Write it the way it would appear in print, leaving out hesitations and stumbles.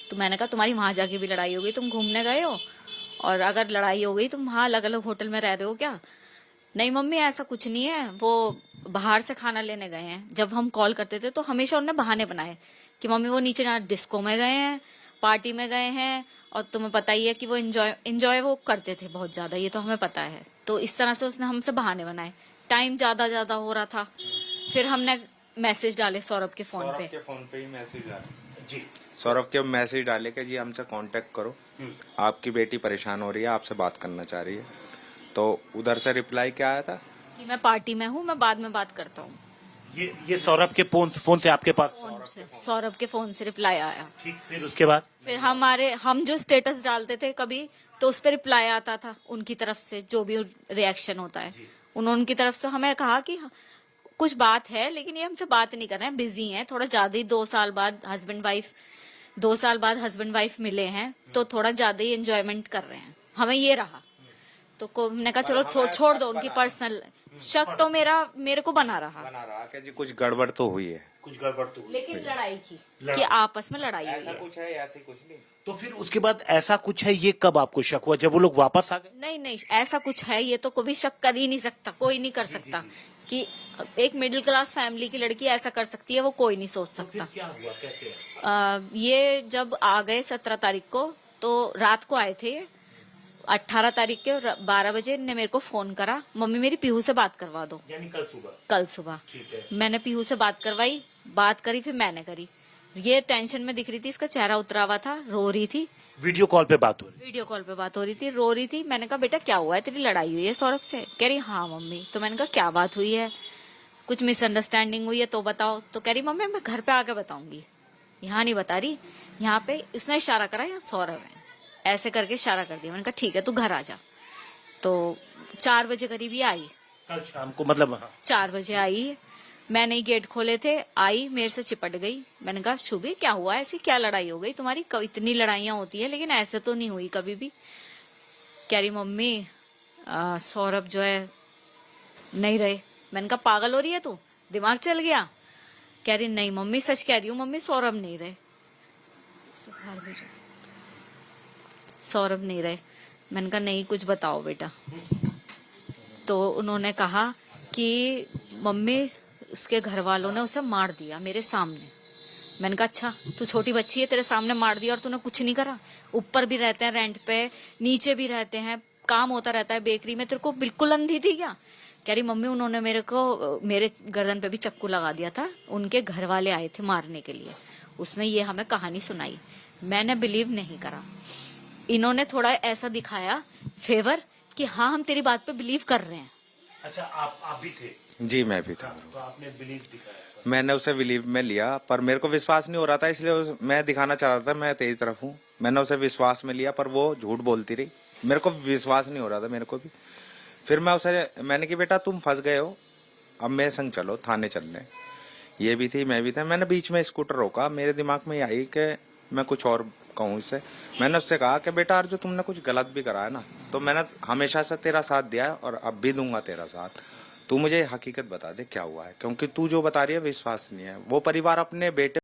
तो मैंने कहा तुम्हारी वहां जाके भी लड़ाई हो गई, तुम घूमने गए हो, और अगर लड़ाई हो गई तुम वहां अलग अलग होटल में रह रहे हो क्या? नहीं मम्मी ऐसा कुछ नहीं है, वो बाहर से खाना लेने गए हैं। जब हम कॉल करते थे तो हमेशा उन्होंने बहाने बनाए कि मम्मी वो नीचे ना डिस्को में गए हैं, पार्टी में गए हैं, और तुम्हें पता ही है कि वो एंजॉय वो करते थे बहुत ज्यादा, ये तो हमें पता है। तो इस तरह से उसने हमसे बहाने बनाए। टाइम ज्यादा ज्यादा हो रहा था, फिर हमने मैसेज डाले सौरभ के फोन पे। के फोन पे ही मैसेज डाले जी। सौरभ के मैसेज डाले कि जी हमसे कांटेक्ट करो, आपकी बेटी परेशान हो रही है, आपसे बात करना चाह रही है। तो उधर से रिप्लाई क्या आया था कि मैं पार्टी में हूँ, मैं बाद में बात करता हूँ। ये सौरभ के फोन से आपके पास? सौरभ के फोन से रिप्लाई आया। ठीक, फिर उसके बाद फिर हम जो स्टेटस डालते थे कभी, तो उस पर रिप्लाई आता था उनकी तरफ से, जो भी रिएक्शन होता है उनकी तरफ से। हमें कहा कि कुछ बात है, लेकिन ये हमसे बात नहीं कर रहे हैं, बिजी हैं थोड़ा ज्यादा ही। 2 साल बाद हस्बैंड वाइफ मिले हैं, तो थोड़ा ज्यादा ही एंजॉयमेंट कर रहे हैं, हमें ये रहा। तो हमने कहा चलो छोड़ दो उनकी पर्सनल। शक तो मेरे को बना रहा कि जी कुछ गड़बड़ तो हुई है, लेकिन लड़ाई की कि आपस में लड़ाई हुई ऐसा है। कुछ है, ऐसे कुछ नहीं। तो फिर उसके बाद ऐसा कुछ है, ये कब आपको शक हुआ? जब वो लोग वापस आ गए? नहीं ऐसा कुछ है, ये तो कभी शक कर ही नहीं सकता, कोई नहीं कर सकता कि एक मिडिल क्लास फैमिली की लड़की ऐसा कर सकती है, वो कोई नहीं सोच सकता। क्या हुआ, कैसे? ये जब आ गए 17 तारीख को, तो रात को आए थे। 18 तारीख के 12 बजे ने मेरे को फोन करा, मम्मी मेरी पीहू से बात करवा दो। यानी कल सुबह ठीक है। मैंने पीहू से बात करवाई, बात करी, फिर मैंने करी। ये टेंशन में दिख रही थी, इसका चेहरा उतरा हुआ था, रो रही थी। वीडियो कॉल पे बात हो रही थी, रो रही थी। मैंने कहा बेटा क्या हुआ है, तेरी लड़ाई हुई है सौरभ से? कह रही हाँ मम्मी। तो मैंने कहा क्या बात हुई है, कुछ मिसअंडरस्टैंडिंग हुई है तो बताओ। तो कह रही मम्मी मैं घर पे आके बताऊंगी, यहाँ नहीं बता रही। यहाँ पे उसने इशारा करा, यहाँ सौरभ है, ऐसे करके इशारा कर दिया। मैंने कहा ठीक है तू घर आ जा। तो 4 बजे करीब ही आई, कल शाम को, मतलब हाँ। 4 बजे आई, मैंने ही गेट खोले थे, आई मेरे से चिपट गई। मैंने कहा शुभी क्या हुआ, ऐसी क्या लड़ाई हो गई तुम्हारी? इतनी लड़ाइयां होती है लेकिन ऐसे तो नहीं हुई कभी भी। कह रही मम्मी सौरभ जो है नहीं रहे। मैंने कहा पागल हो रही है तू, दिमाग चल गया? कह रही नहीं मम्मी सच कह रही हूँ मम्मी, सौरभ नहीं रहे, सौरभ नहीं रहे। मैंने कहा नहीं कुछ बताओ बेटा। तो उन्होंने कहा कि मम्मी उसके घर वालों ने उसे मार दिया मेरे सामने। मैंने कहा अच्छा तू छोटी बच्ची है, तेरे सामने मार दिया और तूने कुछ नहीं करा? ऊपर भी रहते हैं रेंट पे, नीचे भी रहते हैं, काम होता रहता है बेकरी में, तेरे को बिल्कुल अंधी थी क्या? कह रही मम्मी उन्होंने मेरे गर्दन पे भी चक्कू लगा दिया था, उनके घर वाले आए थे मारने के लिए। उसने ये हमें कहानी सुनाई, मैंने बिलीव नहीं करा। इन्होंने थोड़ा ऐसा दिखाया फेवर कि हाँ हम तेरी बात पे बिलीव कर रहे हैं। अच्छा, आप भी थे? जी मैं भी था। तो आपने बिलीव दिखाया? मैंने उसे बिलीव में लिया, पर मेरे को विश्वास नहीं हो रहा था, इसलिए मैं दिखाना चाह रहा था मैं तेरी तरफ हूँ। मैंने उसे विश्वास में लिया, पर वो झूठ बोलती रही, मेरे को विश्वास नहीं हो रहा था मेरे को भी। फिर मैंने कि बेटा तुम फंस गए हो, अब मेरे संग चलो थाने चलने। ये भी थी, मैं भी था। मैंने बीच में स्कूटर रोका, मेरे दिमाग में आई कि मैं कुछ और कहूँ इससे। मैंने उससे कहा कि बेटा जो तुमने कुछ गलत भी करा है ना, तो मैंने हमेशा से तेरा साथ दिया है और अब भी दूंगा तेरा साथ। तू मुझे हकीकत बता दे क्या हुआ है, क्योंकि तू जो बता रही है विश्वास नहीं है। वो परिवार अपने बेटे